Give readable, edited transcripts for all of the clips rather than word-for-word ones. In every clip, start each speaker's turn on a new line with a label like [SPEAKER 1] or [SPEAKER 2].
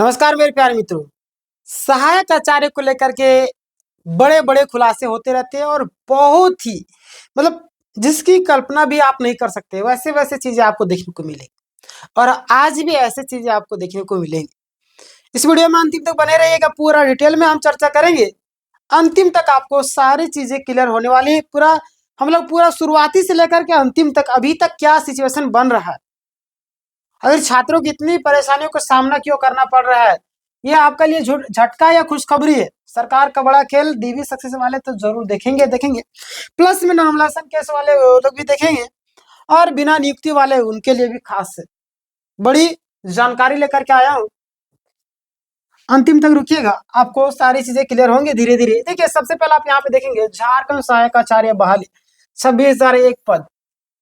[SPEAKER 1] नमस्कार मेरे प्यारे मित्रों। सहायक आचार्य को लेकर के बड़े-बड़े खुलासे होते रहते हैं और बहुत ही मतलब जिसकी कल्पना भी आप नहीं कर सकते, वैसे-वैसे चीज़ें आपको देखने को मिलेंगी और आज भी ऐसी चीज़ें आपको देखने को मिलेंगी। इस वीडियो में अंतिम तक बने रहिएगा, पूरा डिटेल में हम चर्चा करेंगे। अंतिम तक आपको सारी चीज़ें क्लियर होने वाली है। पूरा हम लोग पूरा शुरुआती से लेकर के अंतिम तक अभी तक क्या सिचुएशन बन रहा है। अगर छात्रों की इतनी परेशानियों का सामना क्यों करना पड़ रहा है, ये आपके लिए झटका या खुशखबरी है। सरकार का बड़ा खेल डीवी सक्सेस वाले तो जरूर देखेंगे, प्लस में नॉर्मलाइजेशन केस वाले वो लोग भी देखेंगे और बिना नियुक्ति वाले उनके लिए भी खास है। बड़ी जानकारी लेकर के आया हूँ, अंतिम तक रुकिएगा, आपको सारी चीजें क्लियर होंगी धीरे धीरे। देखिए सबसे पहले आप यहाँ पे देखेंगे झारखंड सहायक आचार्य बहाली 26,001 पद,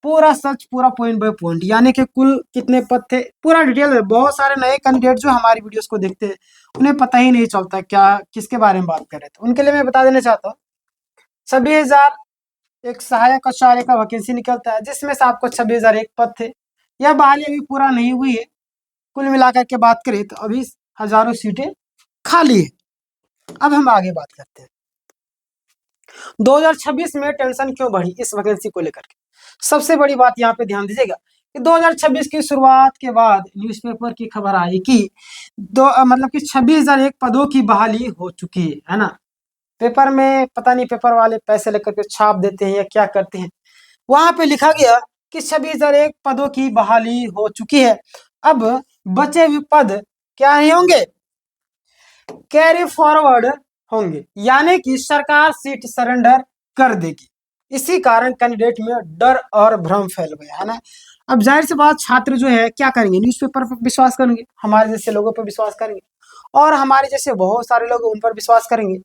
[SPEAKER 1] पूरा सच, पूरा पॉइंट बाय पॉइंट, यानी कि कुल कितने पद थे पूरा डिटेल में। बहुत सारे नए कैंडिडेट जो हमारी वीडियोस को देखते हैं उन्हें पता ही नहीं चलता क्या किसके बारे में बात कर रहे थे। उनके लिए मैं बता देना चाहता हूँ 26,000 एक सहायक आचार्य का वैकेंसी निकलता है, जिसमें से आपको 26,001 पद थे। यह बहाली अभी पूरा नहीं हुई है। कुल मिलाकर के बात करें तो अभी हजारों सीटें खाली है। अब हम आगे बात करते हैं 2026 में टेंशन क्यों बढ़ी इस वैकेंसी को लेकर के। सबसे बड़ी बात यहाँ पे ध्यान दीजिएगा कि 2026 की शुरुआत के बाद न्यूज़पेपर की खबर आई कि मतलब कि 26,001 पदों की बहाली हो चुकी है ना। पेपर में पता नहीं पेपर वाले पैसे लेकर के छाप देते हैं या क्या करते हैं, वहां पे लिखा गया कि 26,001 पदों की बहाली हो चुकी है। अब बचे हुए पद क्या नहीं होंगे, कैरी फॉरवर्ड होंगे, यानी कि सरकार सीट सरेंडर कर देगी। इसी कारण कैंडिडेट में डर और भ्रम फैल गया है ना। अब जाहिर सी बात छात्र जो है क्या करेंगे, न्यूज़पेपर पर विश्वास करेंगे, हमारे जैसे लोगों पर विश्वास करेंगे और हमारे जैसे बहुत सारे लोग उन पर विश्वास करेंगे।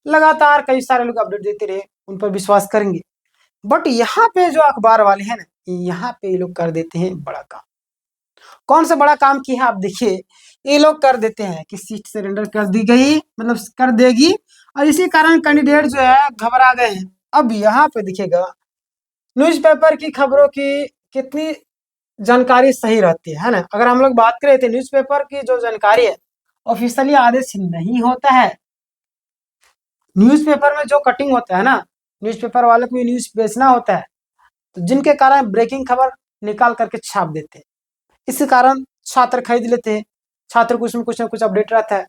[SPEAKER 1] लगातार कई सारे लोग अपडेट देते रहे, उन पर विश्वास करेंगे। बट यहाँ पे जो अखबार वाले हैं ना, यहाँ पे ये लोग कर देते हैं बड़ा काम। कौन सा बड़ा काम किया है आप देखिए, ये लोग कर देते हैं कि सीट सरेंडर कर दी गई, मतलब कर देगी, और इसी कारण कैंडिडेट जो है घबरा गए हैं। अब यहाँ पे दिखेगा न्यूज़पेपर की खबरों की कितनी जानकारी सही रहती है ना। अगर हम लोग बात करें तो न्यूज़पेपर की जो जानकारी है ऑफिशियली आदेश नहीं होता है। न्यूज़पेपर में जो कटिंग होता है ना, न्यूज़पेपर वाले को न्यूज़ बेचना होता है, तो जिनके कारण ब्रेकिंग खबर निकाल करके छाप देते हैं। इसी कारण छात्र खरीद लेते हैं, छात्र को उसमें कुछ ना कुछ अपडेट रहता है,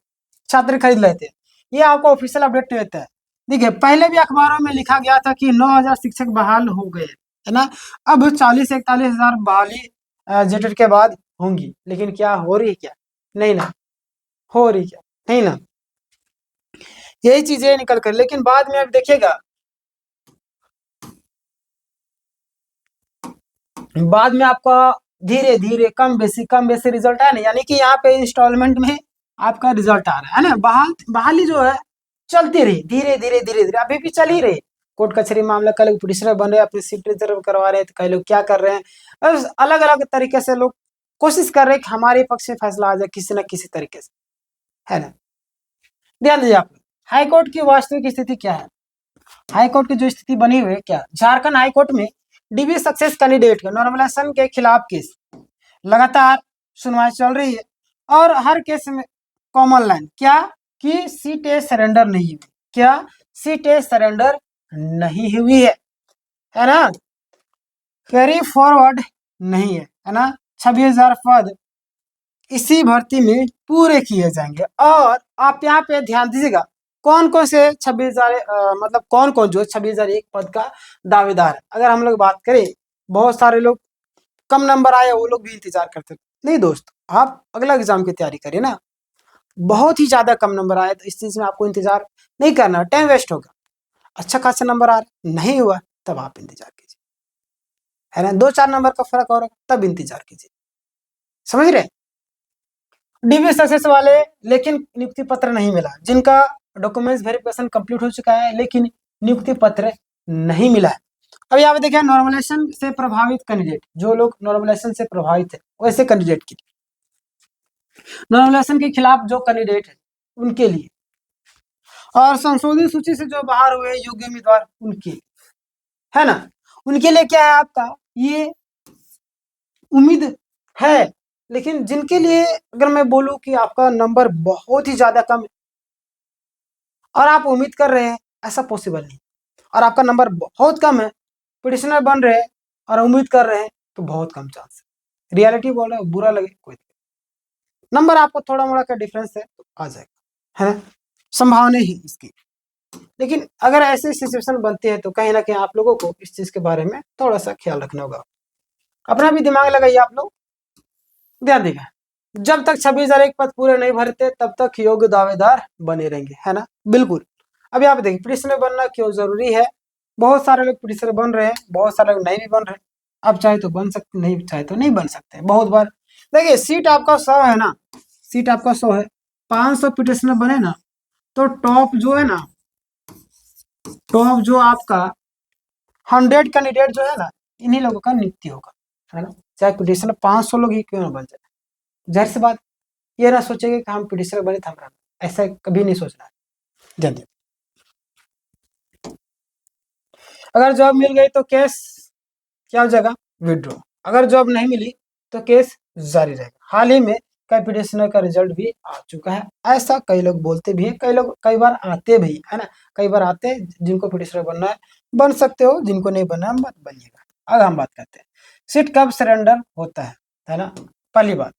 [SPEAKER 1] छात्र खरीद लेते हैं। ये आपको ऑफिशियल अपडेट रहता है। देखिए पहले भी अखबारों में लिखा गया था कि 9,000 शिक्षक बहाल हो गए है ना। अब 40-41 हजार बहाली जेटेट के बाद होंगी, लेकिन क्या हो रही है, क्या नहीं ना हो रही, क्या नहीं ना, यही चीजें निकल कर। लेकिन बाद में अब देखिएगा, बाद में आपका धीरे धीरे कम बेसी रिजल्ट आया ना, यानी कि यहाँ पे इंस्टॉलमेंट में आपका रिजल्ट आ रहा है ना। बहाली जो है चलती रही, धीरे धीरे अभी भी चल ही रही। कोर्ट कचहरी मामला, कई लोग पिटिशनर बन रहे हैं, अपनी सीट रिजर्व करवा रहे हैं, तो कई लोग क्या कर रहे हैं, अलग अलग तरीके से लोग कोशिश कर रहे हैं कि हमारे पक्ष में फैसला आ जाए किसी न किसी तरीके से, है ना। ध्यान दीजिए आप, हाईकोर्ट की वास्तविक स्थिति क्या है। हाईकोर्ट की जो स्थिति बनी हुई है, क्या झारखंड हाईकोर्ट में डीबी सक्सेस कैंडिडेट के नॉर्मलाइजेशन के खिलाफ केस लगातार सुनवाई चल रही है और हर केस में कॉमन लाइन क्या कि सीटें सरेंडर नहीं हुई, क्या सीटें सरेंडर नहीं हुई है ना, कैरी फॉरवर्ड नहीं है ना। 26,000 पद इसी भर्ती में पूरे किए जाएंगे। और आप यहाँ पे ध्यान दीजिएगा कौन कौन से 26,000 मतलब कौन कौन जो 26,001 पद का दावेदार है। अगर हम लोग बात करें, बहुत सारे लोग कम नंबर आए वो लोग भी इंतजार करते थे। नहीं दोस्त, आप अगला एग्जाम की तैयारी करिए ना। बहुत ही ज्यादा कम नंबर आए तो इस चीज में आपको इंतजार नहीं करना, टाइम वेस्ट होगा। अच्छा खासा नंबर आ रहा नहीं हुआ तब आप इंतजार कीजिए, है ना। 2-4 नंबर का फर्क हो रहा तब इंतजार कीजिए, समझ रहे। डीबी सक्सेस वाले लेकिन नियुक्ति पत्र नहीं मिला, जिनका डॉक्यूमेंट्स वेरिफिकेशन कंप्लीट हो चुका है लेकिन नियुक्ति पत्र नहीं मिला है। अब यहाँ पे देखिए नॉर्मलाइजेशन से प्रभावित कैंडिडेट, जो लोग नॉर्मलाइजेशन से प्रभावित है वैसे कैंडिडेट के लिए, नॉर्मलाइजेशन के खिलाफ जो कैंडिडेट है उनके लिए, और संशोधित सूची से जो बाहर हुए योग्य उम्मीदवार उनके, है ना, उनके लिए क्या है आपका ये उम्मीद है लेकिन जिनके लिए अगर मैं बोलूँ कि आपका नंबर बहुत ही ज़्यादा कम है और आप उम्मीद कर रहे हैं, ऐसा पॉसिबल नहीं। और आपका नंबर बहुत कम है, पिटिशनर बन रहे हैं और उम्मीद कर रहे हैं, तो बहुत कम चांस है। रियलिटी बोल रहा है, बुरा लगे कोई नंबर आपको थोड़ा मोड़ा का डिफरेंस है तो आ जाएगा, है ना, संभावना ही इसकी। लेकिन अगर ऐसी सिचुएशन बनती है तो कहीं ना कहीं आप लोगों को इस चीज के बारे में थोड़ा सा ख्याल रखना होगा। अपना भी दिमाग लगाइए आप लोग, ध्यान देगा। जब तक 26,001 पद पूरे नहीं भरते तब तक योग्य दावेदार बने रहेंगे, है ना, बिल्कुल। अभी आप देखिए पिटिशनर बनना क्यों जरूरी है। बहुत सारे लोग पिटिशनर बन रहे हैं, बहुत सारे लोग नहीं भी बन रहे। आप चाहे तो बन सकते, नहीं चाहे तो नहीं बन सकते। बहुत बार देखिए सीट आपका 100 है ना, सीट आपका 100 है, 500 पिटिशनर बने ना, तो टॉप जो है ना, टॉप जो आपका 100 कैंडिडेट जो है ना, इन्हीं लोगों का नियुक्ति होगा, है ना। चाहे पिटिशनर 500 लोग ही क्यों ना बन जाए। जाहिर सी बात, ये ना सोचेंगे कि हम पिटिशनर बने तो हम, ऐसा कभी नहीं सोचना है। ध्यान दें। अगर जॉब मिल गई तो केस क्या हो जाएगा, विड्रॉ। अगर जॉब नहीं मिली तो केस जारी रहेगा। हाल ही में कई पिटिशनर का रिजल्ट भी आ चुका है। ऐसा कई लोग बोलते भी हैं, कई लोग कई बार आते भी, है ना, कई बार आते हैं। जिनको पिटिशनर बनना है बन सकते हो, जिनको नहीं बनना है मत बनिएगा। अब हम बात करते हैं सीट कब सरेंडर होता है ना। पहली बात,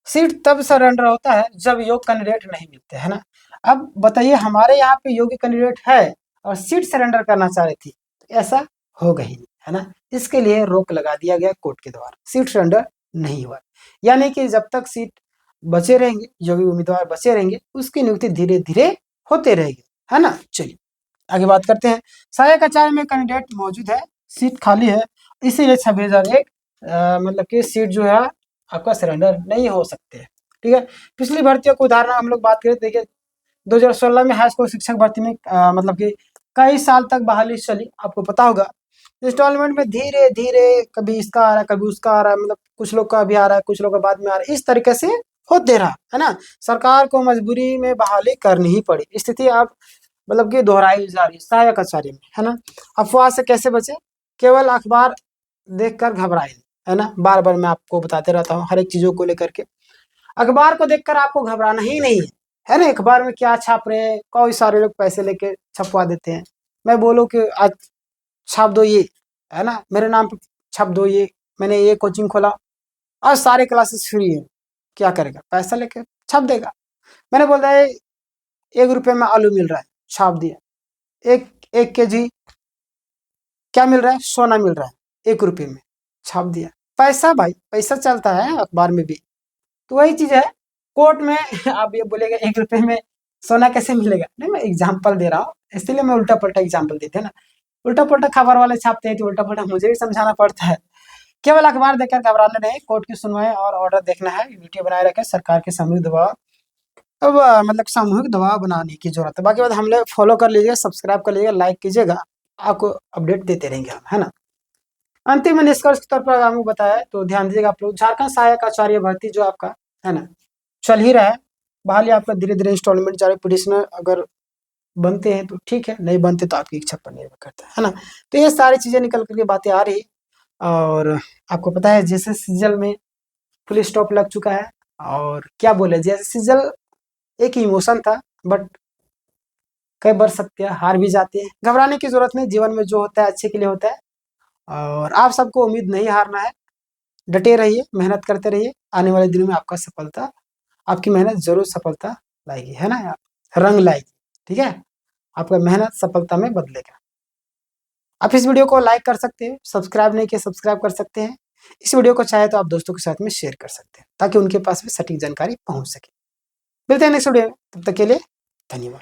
[SPEAKER 1] सीट तब सरेंडर होता है जब योग्य कैंडिडेट नहीं मिलते, है ना। अब बताइए हमारे यहाँ पे योग्य कैंडिडेट है और सीट सरेंडर करना चाह रही थी, तो ऐसा होगा ही नहीं, है ना। इसके लिए रोक लगा दिया गया कोर्ट के द्वारा, सीट सरेंडर नहीं हुआ। यानी कि जब तक सीट बचे रहेंगे, योग्य उम्मीदवार बचे रहेंगे, उसकी नियुक्ति धीरे धीरे होते रहेगी, है ना। चलिए आगे बात करते हैं। सहायक आचार्य में कैंडिडेट मौजूद है, सीट खाली है, इसीलिए 26,001 मतलब कि सीट जो है आपका सरेंडर नहीं हो सकते, ठीक है। पिछली भर्तियों को उदाहरण हम लोग बात करें, देखिए 2016 में हाई स्कूल शिक्षक भर्ती में मतलब कि कई साल तक बहाली चली, आपको पता होगा। इंस्टॉलमेंट में धीरे धीरे कभी इसका आ रहा है, कभी उसका आ रहा है, मतलब कुछ लोग का अभी आ रहा है, कुछ लोग का बाद में आ रहा है, इस तरीके से होते रहा, है ना। सरकार को मजबूरी में बहाली करनी ही पड़ी। स्थिति आप मतलब कि दोहराई जा रही है सहायक आचार्य में, है ना। अफवाह से कैसे बचे, केवल अखबार देखकर घबराए, है ना। बार बार मैं आपको बताते रहता हूँ हर एक चीजों को लेकर के। अखबार को देखकर आपको घबराना ही नहीं है ना। अखबार में क्या छाप रहे हैं, कई सारे लोग पैसे लेके छपवा देते हैं। मैं बोलूँ कि आज छाप दो ये, है ना, मेरे नाम पे छाप दो ये, मैंने ये कोचिंग खोला, आज सारे क्लासेस फ्री है, क्या करेगा, पैसा लेके छाप देगा। मैंने बोला है 1 रुपये में आलू मिल रहा है, छाप दिया। 1 kg क्या मिल रहा है, सोना मिल रहा है, 1 रुपये में छाप दिया। पैसा भाई, पैसा चलता है अखबार में भी। तो वही चीज है कोर्ट में। आप ये बोलेगा 1 रुपये में सोना कैसे मिलेगा, नहीं मैं एग्जाम्पल दे रहा हूँ, इसलिए मैं उल्टा पलटा एग्जाम्पल देते हैं ना। उल्टा पुल्टा खबर वाले छापते हैं तो उल्टा पुल्टा मुझे भी समझाना पड़ता है। केवल अखबार देखकर घबराना नहीं, कोर्ट की सुनवाई और ऑर्डर देखना है, यूनिटी बनाए रखें। सरकार के सामूहिक दबाव, अब मतलब सामूहिक दबाव बनाने की जरूरत है। बाकी बात हम लोग फॉलो कर लीजिएगा, सब्सक्राइब कर लीजिएगा, लाइक कीजिएगा, आपको अपडेट देते रहेंगे हम, है ना। अंतिम निष्कर्ष के तौर पर आपको बताया तो ध्यान दीजिएगा आप लोग। झारखंड सहायक आचार्य भर्ती जो आपका है ना चल ही रहा है, बहाली आपका धीरे धीरे इंस्टॉलमेंट जा रहा है। पिटिशनर अगर बनते हैं तो ठीक है, नहीं बनते तो आपकी इच्छा पर निर्भर करता है ना। तो ये सारी चीजें निकल करके बातें आ रही। और आपको पता है जैसे सीजल में फुल स्टॉप लग चुका है, और क्या बोले, जैसे सीजल एक इमोशन था, बट कई बार सत्य हार भी जाते हैं। घबराने की जरूरत नहीं, जीवन में जो होता है अच्छे के लिए होता है। और आप सबको उम्मीद नहीं हारना है, डटे रहिए, मेहनत करते रहिए। आने वाले दिनों में आपका सफलता, आपकी मेहनत जरूर सफलता लाएगी, है ना, रंग लाएगी, ठीक है। आपका मेहनत सफलता में बदलेगा। आप इस वीडियो को लाइक कर सकते हैं, सब्सक्राइब नहीं किया सब्सक्राइब कर सकते हैं। इस वीडियो को चाहे तो आप दोस्तों के साथ में शेयर कर सकते हैं ताकि उनके पास भी सटीक जानकारी पहुंच सके। मिलते हैं नेक्स्ट वीडियो में, तब तक के लिए धन्यवाद।